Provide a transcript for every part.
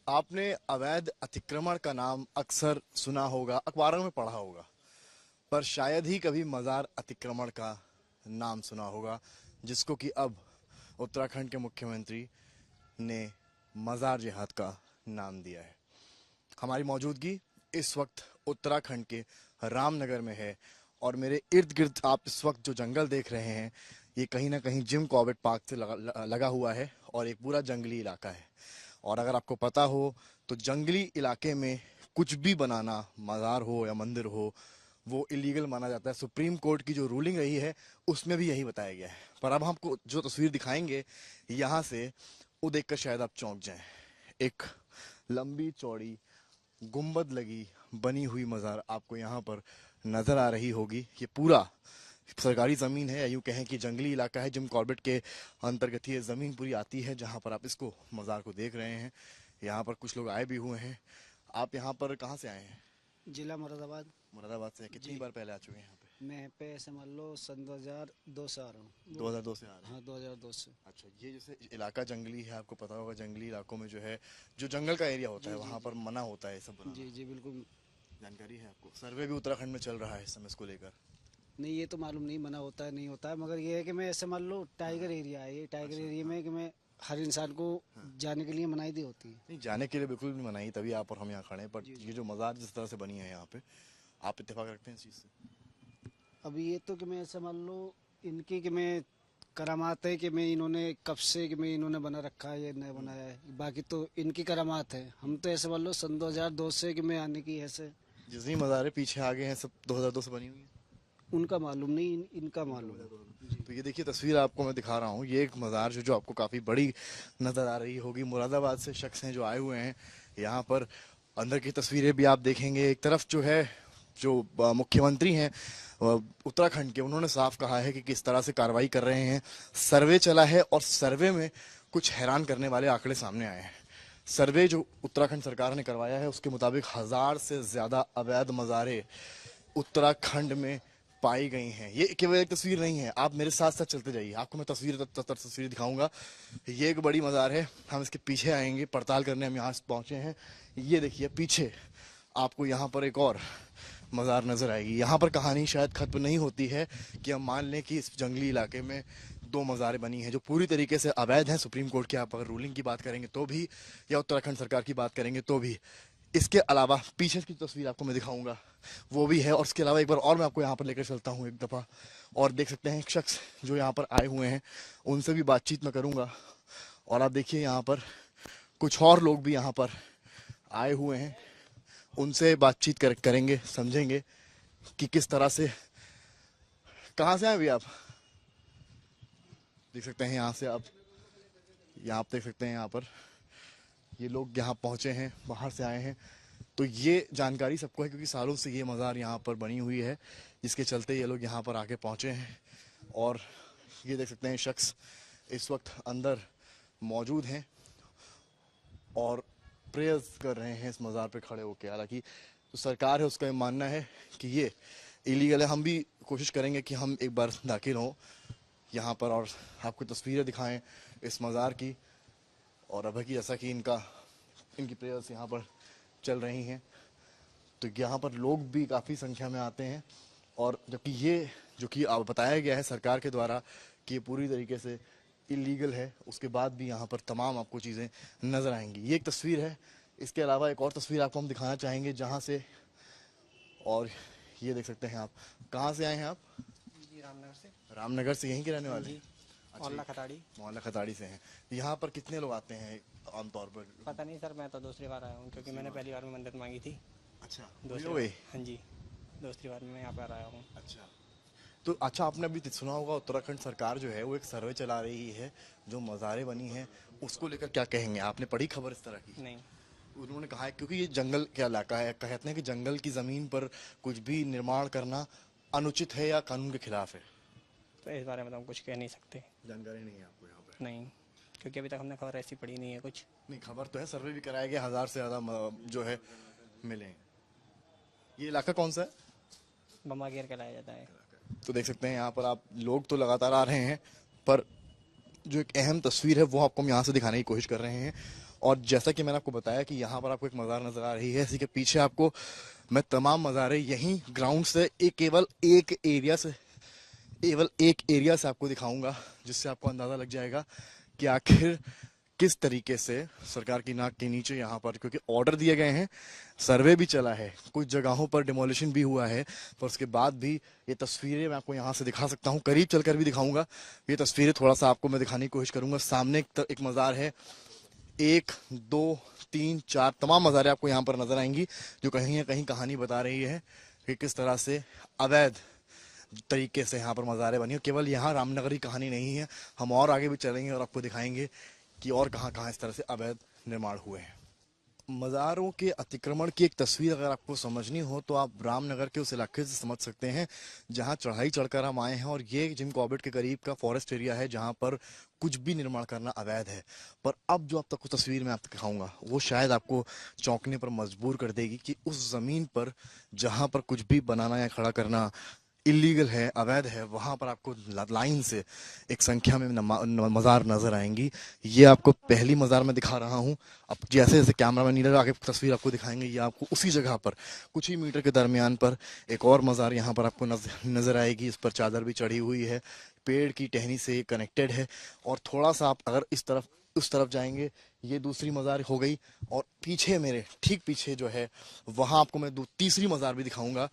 आपने अवैध अतिक्रमण का नाम अक्सर सुना होगा, अखबारों में पढ़ा होगा, पर शायद ही कभी मजार अतिक्रमण का नाम सुना होगा, जिसको कि अब उत्तराखंड के मुख्यमंत्री ने मजार जिहाद का नाम दिया है। हमारी मौजूदगी इस वक्त उत्तराखंड के रामनगर में है और मेरे इर्द गिर्द आप इस वक्त जो जंगल देख रहे हैं, ये कहीं ना कहीं जिम कॉर्बेट पार्क से लगा हुआ है और एक पूरा जंगली इलाका है। और अगर आपको पता हो तो जंगली इलाके में कुछ भी बनाना, मज़ार हो या मंदिर हो, वो इलीगल माना जाता है। सुप्रीम कोर्ट की जो रूलिंग रही है उसमें भी यही बताया गया है। पर अब हमको जो तस्वीर दिखाएंगे यहाँ से, वो देखकर शायद आप चौंक जाएं। एक लंबी चौड़ी गुंबद लगी बनी हुई मज़ार आपको यहाँ पर नज़र आ रही होगी। ये पूरा सरकारी ज़मीन है, या यूँ कहें कि जंगली इलाका है। जिम कॉर्बेट के अंतर्गत ये ज़मीन पूरी आती है जहाँ पर आप इसको मज़ार को देख रहे हैं। यहाँ पर कुछ लोग आए भी हुए हैं। आप यहाँ पर कहाँ से आए हैं? जिला मुरादाबाद। मुरादाबाद से। कितनी जी, बार पहले आ चुके हैं यहाँ पे? मैं यहाँ पे ऐसे मान लो सन 2002 से आ रहा हूँ। 2002 से आ रहे हैं। हाँ, 2002 से। अच्छा, ये जैसे इलाका जंगली है, आपको पता होगा जंगली इलाकों में जो है, जो जंगल का एरिया होता जी है जी वहाँ जी पर मना होता है ये सब जी बनाना। जी बिल्कुल। जानकारी है आपको? सर्वे भी उत्तराखंड में चल रहा है इस समय इसको लेकर। नहीं, ये तो मालूम नहीं मना होता है नहीं होता है, मगर ये है कि मैं ऐसे मान लो टाइगर एरिया है, ये टाइगर एरिया में कि मैं हर इंसान को जाने के लिए मनाही दी होती है। नहीं, जाने के लिए बिल्कुल भी मनाही, तभी आप और हम यहाँ खड़े हैं। पर जी ये जी। जो मज़ार जिस तरह से बनी है यहाँ पे, आप इत्तेफाक रखते हैं इस चीज़ से? अभी ये तो कि मैं ऐसे मान लो इनकी कि मैं करामात है कि मैं इन्होंने कब से कि मैं इन्होंने बना रखा है, ये नया बनाया है, बाकी तो इनकी करामात है। हम तो ऐसे मान लो सन 2002 से कि मैं आने की ऐसे जितनी मज़ारें पीछे आगे हैं सब 2002 से बनी हुई हैं। उनका मालूम नहीं, इनका मालूम है। जी तो ये देखिए तस्वीर आपको मैं दिखा रहा हूँ, ये एक मज़ार जो आपको काफ़ी बड़ी नज़र आ रही होगी। मुरादाबाद से शख्स हैं जो आए हुए हैं यहाँ पर। अंदर की तस्वीरें भी आप देखेंगे। एक तरफ जो है, जो मुख्यमंत्री हैं उत्तराखंड के, उन्होंने साफ कहा है कि किस तरह से कार्रवाई कर रहे हैं। सर्वे चला है और सर्वे में कुछ हैरान करने वाले आंकड़े सामने आए हैं। सर्वे जो उत्तराखंड सरकार ने करवाया है उसके मुताबिक 1000 से ज़्यादा अवैध मज़ारें उत्तराखंड में पाई गई हैं। ये केवल एक तस्वीर नहीं है, आप मेरे साथ साथ चलते जाइए, आपको मैं तस्वीर दिखाऊंगा। ये एक बड़ी मज़ार है, हम इसके पीछे आएंगे पड़ताल करने। हम यहाँ पहुंचे हैं, ये देखिए पीछे आपको यहाँ पर एक और मज़ार नज़र आएगी। यहाँ पर कहानी शायद खत्म नहीं होती है कि हम मान लें कि इस जंगली इलाके में 2 मज़ारें बनी हैं जो पूरी तरीके से अवैध हैं। सुप्रीम कोर्ट की आप अगर रूलिंग की बात करेंगे तो भी, या उत्तराखंड सरकार की बात करेंगे तो भी। इसके अलावा पीछे की तस्वीर आपको मैं दिखाऊंगा, वो भी है। और इसके अलावा एक बार और मैं आपको यहाँ पर लेकर चलता हूँ एक दफ़ा, और देख सकते हैं एक शख्स जो यहाँ पर आए हुए हैं, उनसे भी बातचीत मैं करूँगा। और आप देखिए यहाँ पर कुछ और लोग भी यहाँ पर आए हुए हैं, उनसे बातचीत करेंगे, समझेंगे कि किस तरह से। कहाँ से आए भी आप? देख सकते हैं यहाँ से आप, यहाँ आप देख सकते हैं यहाँ पर ये लोग यहाँ पहुँचे हैं, बाहर से आए हैं। तो ये जानकारी सबको है क्योंकि सालों से ये मज़ार यहाँ पर बनी हुई है, जिसके चलते ये लोग यहाँ पर आके पहुँचे हैं। और ये देख सकते हैं शख्स इस वक्त अंदर मौजूद हैं और प्रेयर्स कर रहे हैं इस मज़ार पे खड़े होकर। हालांकि जो सरकार है उसका ये मानना है कि ये इलीगल है। हम भी कोशिश करेंगे कि हम एक बार दाखिल हों यहाँ पर और आपको तस्वीरें दिखाएं इस मज़ार की। और अभी की जैसा कि इनकी प्रेयर्स यहाँ पर चल रही हैं, तो यहाँ पर लोग भी काफ़ी संख्या में आते हैं। और जबकि ये जो कि बताया गया है सरकार के द्वारा कि ये पूरी तरीके से इलीगल है, उसके बाद भी यहाँ पर तमाम आपको चीज़ें नज़र आएंगी। ये एक तस्वीर है। इसके अलावा एक और तस्वीर आपको हम दिखाना चाहेंगे जहाँ से, और ये देख सकते हैं आप। कहाँ से आए हैं आप? जी, रामनगर से। रामनगर से, यहीं के रहने हाँ वाले जी, हैं? अच्छा, मोहल्ला खताड़ी। मोहल्ला खताड़ी से हैं। यहाँ पर कितने लोग आते हैं आमतौर पर? पता नहीं सर, मैं तो दूसरी बार आया हूँ क्योंकि मैंने पहली बार में मदद मांगी थी। अच्छा, दूसरी वही। बार, हाँ जी, दूसरी बार में मैं यहाँ पर आया हूँ। अच्छा, तो अच्छा आपने अभी सुना होगा उत्तराखंड सरकार जो है वो एक सर्वे चला रही है जो मज़ारें बनी हैं, उसको लेकर क्या कहेंगे? आपने पढ़ी खबर इस तरह की? नहीं, उन्होंने कहा है क्योंकि ये जंगल का इलाका है, कहते हैं कि जंगल की ज़मीन पर कुछ भी निर्माण करना अनुचित है या कानून के खिलाफ है। तो इस बारे में तो हम कुछ कह नहीं सकते। जानकारी नहीं है आपको यहाँ पे? नहीं, क्योंकि अभी तक हमने खबर ऐसी पढ़ी नहीं है कुछ। नहीं, खबर तो है, सर्वे भी कराया गया, 1000 से ज़्यादा जो है मिले हैं। ये इलाका कौन सा है? बम्बा घेर कहलाया जाता है। तो देख सकते हैं यहाँ पर आप, लोग तो लगातार आ रहे हैं, पर जो एक अहम तस्वीर है वो आपको हम यहाँ से दिखाने की कोशिश कर रहे हैं। और जैसा कि मैंने आपको बताया कि यहाँ पर आपको एक मज़ार नजर आ रही है, इसी के पीछे आपको मैं तमाम मज़ारे यहीं ग्राउंड से केवल एक एरिया से आपको दिखाऊंगा, जिससे आपको अंदाजा लग जाएगा कि आखिर किस तरीके से सरकार की नाक के नीचे यहाँ पर, क्योंकि ऑर्डर दिए गए हैं, सर्वे भी चला है, कुछ जगहों पर डिमोलिशन भी हुआ है, पर उसके बाद भी ये तस्वीरें मैं आपको यहाँ से दिखा सकता हूँ, करीब चलकर भी दिखाऊंगा। ये तस्वीरें थोड़ा सा आपको मैं दिखाने की कोशिश करूंगा। सामने एक मज़ार है, 1 2 3 4 तमाम मज़ारें आपको यहाँ पर नजर आएंगी, जो कहीं ना कहीं कहानी बता रही है कि किस तरह से अवैध तरीके से यहाँ पर मज़ारें बनी। केवल यहाँ रामनगर की कहानी नहीं है, हम और आगे भी चलेंगे और आपको दिखाएंगे कि और कहाँ कहाँ इस तरह से अवैध निर्माण हुए हैं। मज़ारों के अतिक्रमण की एक तस्वीर अगर आपको समझनी हो तो आप रामनगर के उस इलाके से समझ सकते हैं जहां चढ़ाई चढ़कर हम आए हैं, और ये जिम कॉर्बेट के करीब का फॉरेस्ट एरिया है जहां पर कुछ भी निर्माण करना अवैध है। पर अब जो आप तक तस्वीर मैं आपको दिखाऊंगा वो शायद आपको चौंकने पर मजबूर कर देगी कि उस ज़मीन पर जहाँ पर कुछ भी बनाना या खड़ा करना इलीगल है, अवैध है, वहां पर आपको लाइन से एक संख्या में मज़ार नजर आएंगी। ये आपको पहली मज़ार में दिखा रहा हूं। अब जैसे जैसे कैमरामैन नीरज आगे तस्वीर आपको दिखाएंगे, ये आपको उसी जगह पर कुछ ही मीटर के दरमियान पर एक और मज़ार यहाँ पर आपको नजर आएगी। इस पर चादर भी चढ़ी हुई है, पेड़ की टहनी से कनेक्टेड है। और थोड़ा सा आप अगर उस तरफ जाएंगे, ये दूसरी मज़ार हो गई, और पीछे मेरे ठीक पीछे जो है वहां आपको मैं तीसरी मज़ार भी दिखाऊंगा।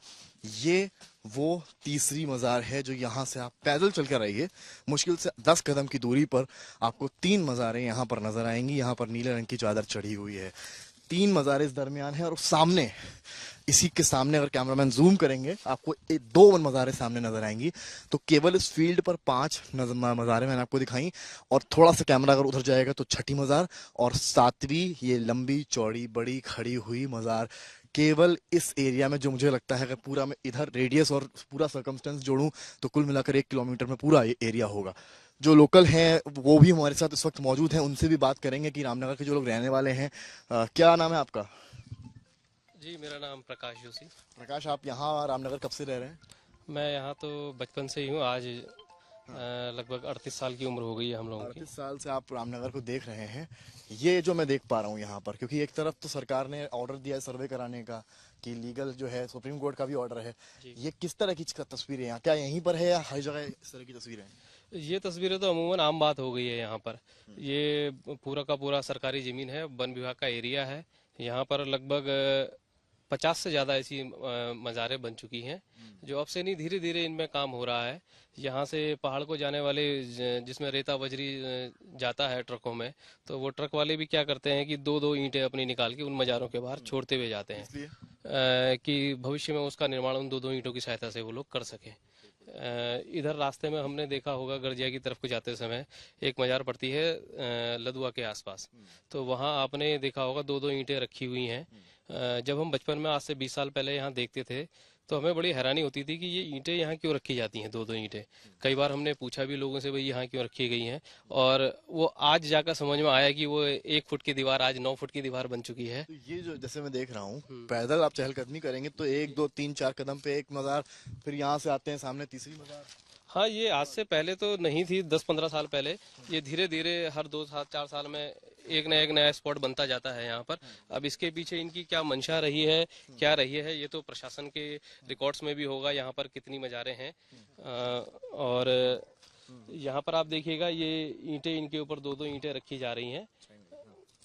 ये वो तीसरी मज़ार है जो यहाँ से आप पैदल चल कर आइए, मुश्किल से 10 कदम की दूरी पर आपको 3 मज़ारें यहाँ पर नजर आएंगी। यहाँ पर नीले रंग की चादर चढ़ी हुई है, 3 मज़ारें इस दरमियान है, और सामने इसी के सामने अगर कैमरामैन जूम करेंगे आपको 2 मज़ारें सामने नजर आएंगी। तो केवल इस फील्ड पर 5 मज़ारें मैंने आपको दिखाई, और थोड़ा सा कैमरा अगर उधर जाएगा तो छठी मज़ार, और 7वीं ये लंबी चौड़ी बड़ी खड़ी हुई मज़ार केवल इस एरिया में, जो मुझे लगता है कि पूरा मैं इधर रेडियस और पूरा सर्कमस्टेंस जोड़ूं तो कुल मिलाकर 1 किलोमीटर में पूरा एरिया होगा। जो लोकल हैं वो भी हमारे साथ इस वक्त मौजूद हैं, उनसे भी बात करेंगे कि रामनगर के जो लोग रहने वाले हैं। क्या नाम है आपका? जी, मेरा नाम प्रकाश जोशी। प्रकाश, आप यहाँ रामनगर कब से रह रहे हैं? मैं यहाँ तो बचपन से ही हूँ। आज लगभग 38 साल की उम्र हो गई है हम लोगों की। 38 साल से आप रामनगर को देख रहे हैं। ये जो मैं देख पा रहा हूँ यहाँ पर, क्योंकि एक तरफ तो सरकार ने ऑर्डर दिया है सर्वे कराने का कि लीगल जो है, सुप्रीम कोर्ट का भी ऑर्डर है, ये किस तरह की तस्वीरें यहाँ, क्या यहीं पर है या हर जगह इस तरह की तस्वीरें हैं? ये तस्वीरें तो अमूमन आम बात हो गई है यहाँ पर। ये पूरा का पूरा सरकारी जमीन है, वन विभाग का एरिया है। यहाँ पर लगभग 50 से ज्यादा ऐसी मज़ारें बन चुकी हैं, जो अब से नहीं धीरे धीरे इनमें काम हो रहा है। यहाँ से पहाड़ को जाने वाले जिसमें रेता बजरी जाता है ट्रकों में, तो वो ट्रक वाले भी क्या करते हैं कि 2-2 ईंटें अपनी निकाल के उन मज़ारों के बाहर छोड़ते हुए जाते हैं, कि भविष्य में उसका निर्माण उन 2-2 ईंटों की सहायता से वो लोग कर सकें। इधर रास्ते में हमने देखा होगा, गर्जिया की तरफ को जाते समय एक मज़ार पड़ती है लदुआ के आसपास, तो वहाँ आपने देखा होगा 2-2 ईंटें रखी हुई हैं। जब हम बचपन में आज से 20 साल पहले यहाँ देखते थे तो हमें बड़ी हैरानी होती थी कि ये ईंटें यहाँ क्यों रखी जाती हैं, 2-2 ईंटें। कई बार हमने पूछा भी लोगों से, भाई यहाँ क्यों रखी गई हैं, और वो आज जाकर समझ में आया कि वो 1 फुट की दीवार आज 9 फुट की दीवार बन चुकी है। तो ये जो जैसे मैं देख रहा हूँ, पैदल आप चहलकदमी करेंगे तो 1 2 3 4 कदम पे एक मज़ार, फिर यहाँ से आते हैं सामने तीसरी मज़ार। हाँ, ये आज से पहले तो नहीं थी, 10-15 साल पहले। ये धीरे धीरे हर 2-4 साल में एक नया स्पॉट बनता जाता है यहाँ पर। अब इसके पीछे इनकी क्या मंशा रही है, क्या रही है, ये तो प्रशासन के रिकॉर्ड्स में भी होगा यहाँ पर कितनी मज़ारें हैं। और यहाँ पर आप देखिएगा, ये ईंटें, इनके ऊपर 2-2 ईंटें रखी जा रही हैं,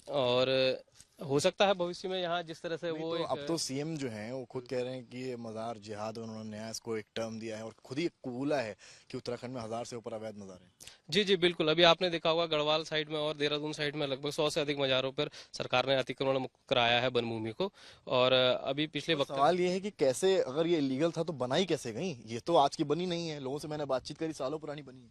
और हो सकता है भविष्य में यहाँ जिस तरह से वो तो अब तो सीएम जो हैं वो खुद कह रहे हैं कि ये मज़ार जिहाद, उन्होंने नया इसको एक टर्म दिया है और खुद ही कबूला है कि उत्तराखंड में 1000 से ऊपर अवैध मज़ार हैं। जी जी बिल्कुल। अभी आपने देखा होगा गढ़वाल साइड में और देहरादून साइड में लगभग 100 से अधिक मज़ारों पर सरकार ने अतिक्रमण मुक्त कराया है वन भूमि को। और अभी पिछले वक्त सवाल ये है कि कैसे, अगर ये इलीगल था तो बनाई कैसे गई? ये तो आज की बनी नहीं है, लोगों से मैंने बातचीत करी, सालों पुरानी बनी है।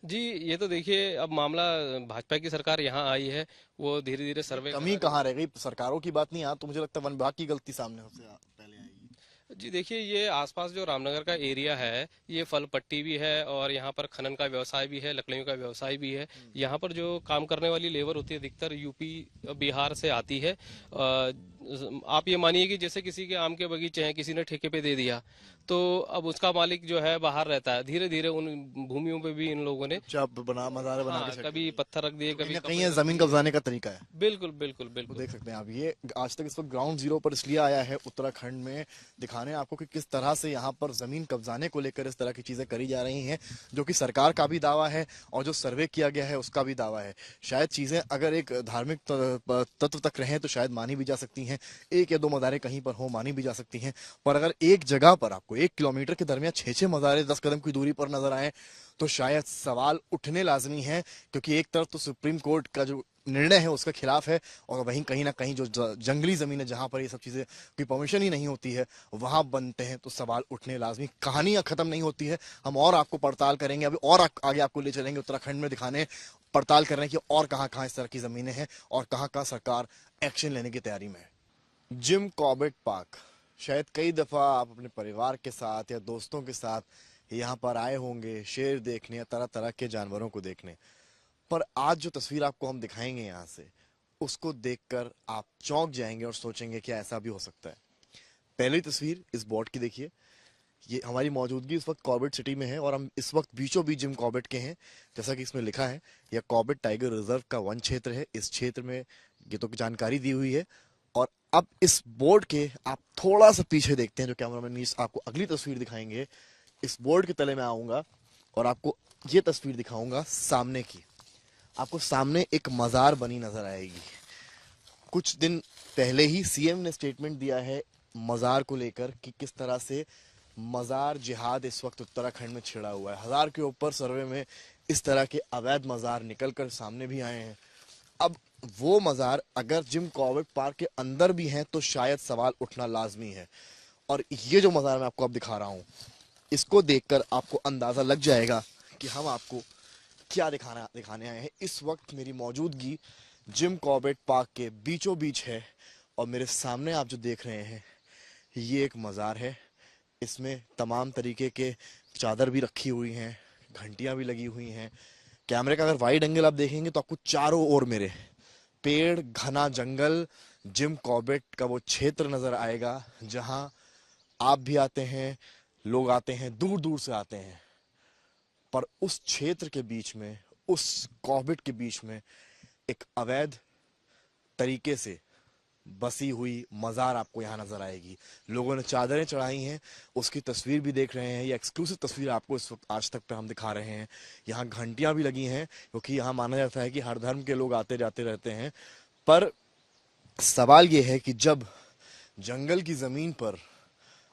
जी, ये तो देखिए, अब मामला भाजपा की सरकार यहाँ आई है, वो धीरे धीरे सर्वे कमी कहाँ रह गई? सरकारों की बात नहीं, यहाँ तो मुझे लगता है वन विभाग की गलती सामने सबसे पहले आएगी। जी देखिए, ये आसपास जो रामनगर का एरिया है, ये फल पट्टी भी है और यहाँ पर खनन का व्यवसाय भी है, लकड़ियों का व्यवसाय भी है। यहाँ पर जो काम करने वाली लेबर होती है अधिकतर यूपी बिहार से आती है। आप ये मानिए कि जैसे किसी के आम के बगीचे हैं, किसी ने ठेके पे दे दिया, तो अब उसका मालिक जो है बाहर रहता है। धीरे धीरे उन भूमियों पे भी इन लोगों ने जब बना मज़ार बना हाँ के कभी पत्थर रख दिए, कहीं कभी ना कहीं कपड़े ये रख जमीन दिए। कब्जाने का तरीका है। बिल्कुल बिल्कुल तो बिल्कुल। देख सकते हैं आप, ये आज तक इस वक्त ग्राउंड जीरो पर इसलिए आया है उत्तराखंड में दिखाने आपको कि किस तरह से यहाँ पर जमीन कब्जाने को लेकर इस तरह की चीजें करी जा रही हैं, जो कि सरकार का भी दावा है और जो सर्वे किया गया है उसका भी दावा है। शायद चीजें अगर एक धार्मिक तत्व तक रहें तो शायद मानी भी जा सकती हैं, एक या दो मज़ारें कहीं पर हो मानी भी जा सकती हैं, पर अगर एक जगह पर आपको 1 किलोमीटर के दरमियान 6 मज़ारें 10 कदम की दूरी पर नजर आए तो शायद सवाल उठने लाजमी है। क्योंकि एक तरफ तो सुप्रीम कोर्ट का जो निर्णय है उसका खिलाफ है, और वहीं कहीं ना कहीं जो जंगली जमीन है जहां पर ये सब चीजें की परमिशन ही नहीं होती है वहां बनते हैं, तो सवाल उठने लाजमी। कहानियां खत्म नहीं होती है, हम और आपको पड़ताल करेंगे अभी और आगे आपको ले चलेंगे उत्तराखंड में दिखाने, पड़ताल कर रहे हैं कि और कहाँ कहाँ इस तरह की जमीनें हैं और कहाँ कहाँ सरकार एक्शन लेने की तैयारी में है। जिम कॉर्बेट पार्क, शायद कई दफा आप अपने परिवार के साथ या दोस्तों के साथ यहाँ पर आए होंगे शेर देखने या तरह तरह के जानवरों को देखने, पर आज जो तस्वीर आपको हम दिखाएंगे यहाँ से उसको देखकर आप चौंक जाएंगे और सोचेंगे क्या ऐसा भी हो सकता है। पहली तस्वीर इस बोर्ड की देखिए, ये हमारी मौजूदगी इस वक्त कॉर्बेट सिटी में है और हम इस वक्त बीचों बीच जिम कॉर्बेट के हैं। जैसा कि इसमें लिखा है यह कॉर्बेट टाइगर रिजर्व का वन क्षेत्र है। इस क्षेत्र में ये तो जानकारी दी हुई है। और अब इस बोर्ड के आप थोड़ा सा पीछे देखते हैं, जो कैमरामैन आपको अगली तस्वीर दिखाएंगे। इस बोर्ड के तले में आऊंगा और आपको ये तस्वीर दिखाऊंगा सामने की। आपको सामने एक मजार बनी नजर आएगी। कुछ दिन पहले ही सीएम ने स्टेटमेंट दिया है मजार को लेकर कि किस तरह से मजार जिहाद इस वक्त उत्तराखंड में छिड़ा हुआ है। 1000 के ऊपर सर्वे में इस तरह के अवैध मजार निकलकर सामने भी आए हैं। अब वो मजार अगर जिम कॉर्बेट पार्क के अंदर भी हैं तो शायद सवाल उठना लाजमी है। और ये जो मजार मैं आपको अब दिखा रहा हूं, इसको देखकर आपको अंदाजा लग जाएगा कि हम आपको क्या दिखाने आए हैं। इस वक्त मेरी मौजूदगी जिम कॉर्बेट पार्क के बीचों बीच है और मेरे सामने आप जो देख रहे हैं ये एक मज़ार है। इसमें तमाम तरीके के चादर भी रखी हुई हैं, घंटियां भी लगी हुई हैं। कैमरे का अगर वाइड एंगल आप देखेंगे तो आपको चारों ओर मेरे पेड़, घना जंगल, जिम कॉर्बेट का वो क्षेत्र नजर आएगा जहां आप भी आते हैं, लोग आते हैं, दूर दूर से आते हैं। पर उस क्षेत्र के बीच में, उस कॉर्बेट के बीच में एक अवैध तरीके से बसी हुई मजार आपको यहाँ नजर आएगी। लोगों ने चादरें चढ़ाई हैं, उसकी तस्वीर भी देख रहे हैं। ये एक्सक्लूसिव तस्वीर आपको इस वक्त आज तक पे हम दिखा रहे हैं। यहाँ घंटियां भी लगी हैं क्योंकि यहाँ माना जाता है कि हर धर्म के लोग आते जाते रहते हैं। पर सवाल ये है कि जब जंगल की जमीन पर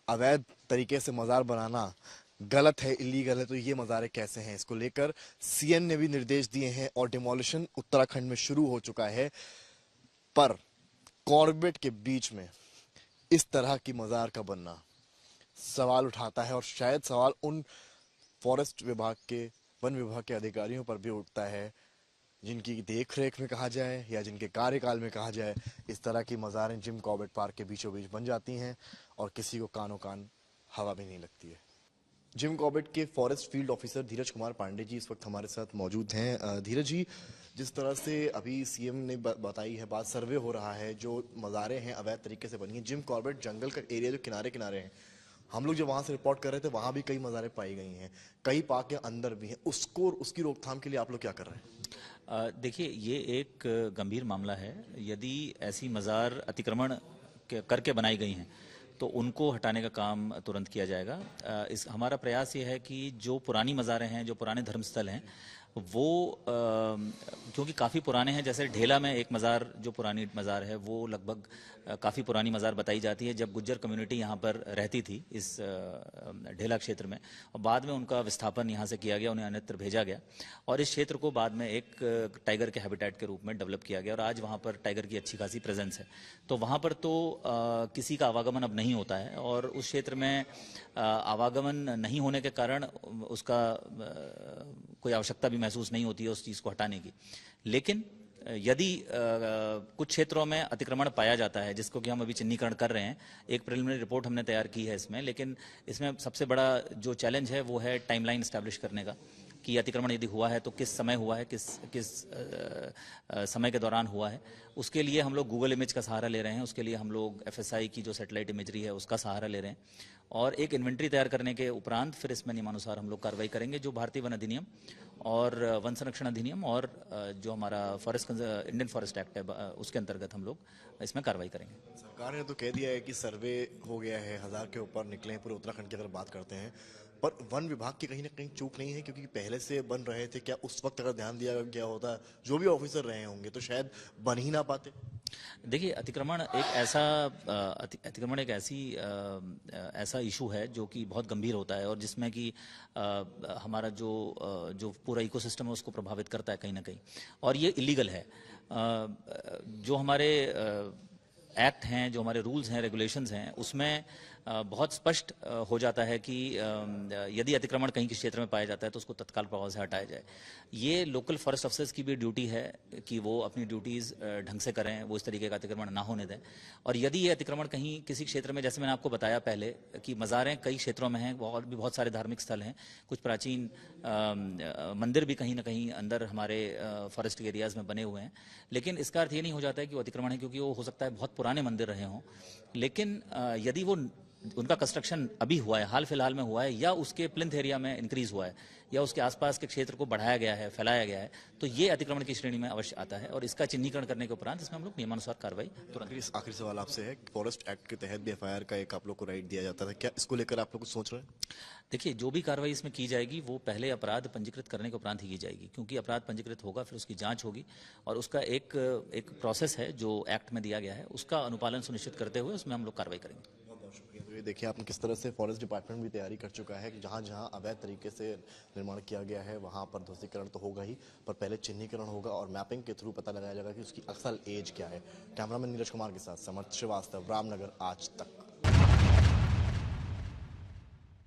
अवैध तरीके से मजार बनाना गलत है, इलीगल है, तो ये मज़ारे कैसे हैं? इसको लेकर सीएम ने भी निर्देश दिए हैं और डिमोलिशन उत्तराखंड में शुरू हो चुका है। पर कॉर्बेट के बीच में इस तरह की मज़ार का बनना सवाल उठाता है और शायद सवाल उन फॉरेस्ट विभाग के, वन विभाग के अधिकारियों पर भी उठता है जिनकी देख रेख में कहा जाए या जिनके कार्यकाल में कहा जाए इस तरह की मज़ारें जिम कॉर्बेट पार्क के बीचों बीच बन जाती हैं और किसी को कानों कान हवा भी नहीं लगती है। जिम कॉर्बेट के फॉरेस्ट फील्ड ऑफिसर धीरज कुमार पांडे जी इस वक्त हमारे साथ मौजूद हैं। धीरज जी, जिस तरह से अभी सीएम ने बताई है बात, सर्वे हो रहा है, जो मज़ारें हैं अवैध तरीके से बनी है। जिम कॉर्बेट जंगल का एरिया जो किनारे किनारे हैं, हम लोग जब वहां से रिपोर्ट कर रहे थे वहां भी कई मज़ारें पाई गई हैं, कई पार्क के अंदर भी हैं। उसको, उसकी रोकथाम के लिए आप लोग क्या कर रहे हैं? देखिए, ये एक गंभीर मामला है। यदि ऐसी मज़ार अतिक्रमण करके बनाई गई हैं तो उनको हटाने का काम तुरंत किया जाएगा। इस हमारा प्रयास ये है कि जो पुरानी मज़ारें हैं, जो पुराने धर्मस्थल हैं, वो क्योंकि काफ़ी पुराने हैं, जैसे ढेला में एक मज़ार जो पुरानी मज़ार है वो लगभग काफ़ी पुरानी मज़ार बताई जाती है। जब गुज्जर कम्युनिटी यहाँ पर रहती थी इस ढेला क्षेत्र में, और बाद में उनका विस्थापन यहाँ से किया गया, उन्हें अन्यत्र भेजा गया और इस क्षेत्र को बाद में एक टाइगर के हैबिटेट के रूप में डेवलप किया गया और आज वहाँ पर टाइगर की अच्छी खासी प्रेजेंस है। तो वहाँ पर तो किसी का आवागमन अब नहीं होता है और उस क्षेत्र में आवागमन नहीं होने के कारण उसका कोई आवश्यकता भी महसूस नहीं होती है उस चीज़ को हटाने की। लेकिन यदि कुछ क्षेत्रों में अतिक्रमण पाया जाता है, जिसको कि हम अभी चिन्हीकरण कर रहे हैं, एक प्रिलिमिनरी रिपोर्ट हमने तैयार की है इसमें, लेकिन इसमें सबसे बड़ा जो चैलेंज है वो है टाइमलाइन एस्टैब्लिश करने का। कि अतिक्रमण यदि हुआ है तो किस समय हुआ है, किस समय के दौरान हुआ है। उसके लिए हम लोग गूगल इमेज का सहारा ले रहे हैं, उसके लिए हम लोग FSI की जो सैटेलाइट इमेजरी है उसका सहारा ले रहे हैं, और एक इन्वेंट्री तैयार करने के उपरांत फिर इसमें नियमानुसार हम लोग कार्रवाई करेंगे, जो भारतीय वन अधिनियम और वन संरक्षण अधिनियम और जो हमारा इंडियन फॉरेस्ट एक्ट है उसके अंतर्गत हम लोग इसमें कार्रवाई करेंगे। सरकार ने तो कह दिया है कि सर्वे हो गया है, 1000 के ऊपर निकले हैं पूरे उत्तराखंड की अगर बात करते हैं, पर वन विभाग की कहीं ना कहीं चूक नहीं है, क्योंकि पहले से बन रहे थे। क्या उस वक्त अगर ध्यान दिया गया होता, जो भी ऑफिसर रहे होंगे, तो शायद बन ही ना पाते। देखिए, अतिक्रमण एक ऐसा इशू है जो कि बहुत गंभीर होता है, और जिसमें कि हमारा जो पूरा इकोसिस्टम है उसको प्रभावित करता है कहीं ना कहीं, और ये इलीगल है। जो हमारे एक्ट हैं, जो हमारे रूल्स हैं, रेगुलेशंस हैं, उसमें बहुत स्पष्ट हो जाता है कि यदि अतिक्रमण कहीं किसी क्षेत्र में पाया जाता है तो उसको तत्काल प्रभाव से हटाया जाए। ये लोकल फॉरेस्ट अफसर्स की भी ड्यूटी है कि वो अपनी ड्यूटीज़ ढंग से करें, वो इस तरीके का अतिक्रमण ना होने दें। और यदि ये अतिक्रमण कहीं किसी क्षेत्र में, जैसे मैंने आपको बताया पहले कि मज़ारें कई क्षेत्रों में हैं, और भी बहुत सारे धार्मिक स्थल हैं, कुछ प्राचीन मंदिर भी कहीं ना कहीं अंदर हमारे फॉरेस्ट एरियाज़ में बने हुए हैं, लेकिन इसका अर्थ ये नहीं हो जाता है कि वो अतिक्रमण है, क्योंकि वो हो सकता है बहुत पुराने मंदिर रहे हों, लेकिन यदि वो उनका कंस्ट्रक्शन अभी हुआ है, हाल फिलहाल में हुआ है, या उसके प्लिंथ एरिया में इंक्रीज हुआ है, या उसके आसपास के क्षेत्र को बढ़ाया गया है, फैलाया गया है, तो ये अतिक्रमण की श्रेणी में अवश्य आता है, और इसका चिन्हीकरण करने के उपरांत इसमें हम लोग नियमानुसार कार्रवाई तुरंत। आखिरी सवाल आपसे है, फॉरेस्ट एक्ट के तहत भी FIR का एक आप लोग को राइट दिया जाता था, क्या इसको लेकर आप लोग कुछ सोच रहे हैं? देखिए, जो भी कार्रवाई इसमें की जाएगी वो पहले अपराध पंजीकृत करने के उपरांत ही की जाएगी, क्योंकि अपराध पंजीकृत होगा, फिर उसकी जांच होगी, और उसका एक प्रोसेस है जो एक्ट में दिया गया है, उसका अनुपालन सुनिश्चित करते हुए उसमें हम लोग कार्रवाई करेंगे। तो ये देखिए आपने किस तरह से फॉरेस्ट डिपार्टमेंट भी तैयारी कर चुका है कि जहां जहां अवैध तरीके से निर्माण किया गया है वहां पर ध्वस्तीकरण तो होगा ही, पर पहले चिन्हीकरण होगा और मैपिंग के थ्रू पता लगाया जाएगा कि उसकी असल एज क्या है। कैमरामैन नीरज कुमार के साथ समर्थ श्रीवास्तव, रामनगर आज तक।